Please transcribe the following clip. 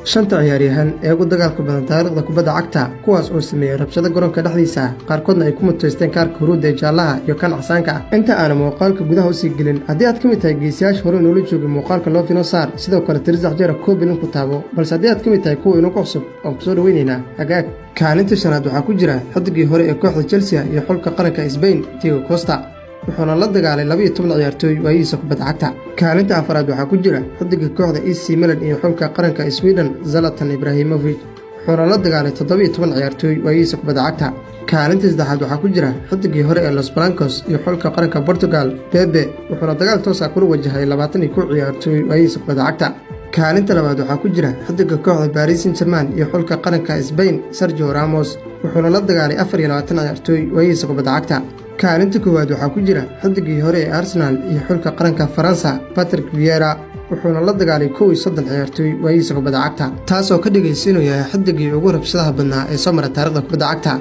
shanta ciyaaryahan ee ugu dagaalka badan taariikhda kubadda cagta kuwaas oo sameeyay rabshado garoonka dhexdiisa qaarkoodna ay ku mutaysteen kaarka huruudda ee jaallaha iyo kan casaanka ah inta aana muuqaalka gudaha u sii gelin haddii aad ka mid tahay geesiyaasha hore inoola joogay muuqaalka loo fino saar sidoo kale tirisax jeera koobilin ku taabo balse haddii aad ka mid tahay kuwa inagu cusub waan ku soo dhaweynaynaa hagaag kaalinta shanaad waxaa ku jira xidigii hore ee kooxda Chelsea iyo xulka qaranka Spain Diego Costa wuxuuna la dagaalay 12 ciyaartooy waayihiisa kubadda cagta kaalinta afraad waxaa ku jira xidiga kooxda AC Milan iyo xulka qaranka Sweden Zlatan Ibrahimovic wuxuuna la dagaalay 17 ciyaartooy waayihiisa kubadda cagta kaalinta saddexaad waxaa ku jira xidigii hore ee Los Blancos iyo xulka qaranka Portugal Pepe wuxuuna dagaal toos ah kula wajahay 21 ciyaartooy waayihiisa kubadda cagta kaalinta labaad waxaa ku jira xidiga kooxda Paris Saint-Germain iyo xulka qaranka Spain Sergio Ramos wuxuuna la dagaalay 24 ciyaartooy waayihiisa kubadda cagta kaalinta koowaad waxaa ku jira xidigii hore ee Arsenal iyo xulka qaranka Faransa Patrick Vieira wuxuuna la dagaalay 31 ciyaartooy waayihiisa kubadda cagta taasoo ka dhigaysa inuu yahay xidigii ugu rabshadaha badnaa ee soo maray taariikhda kubadda cagta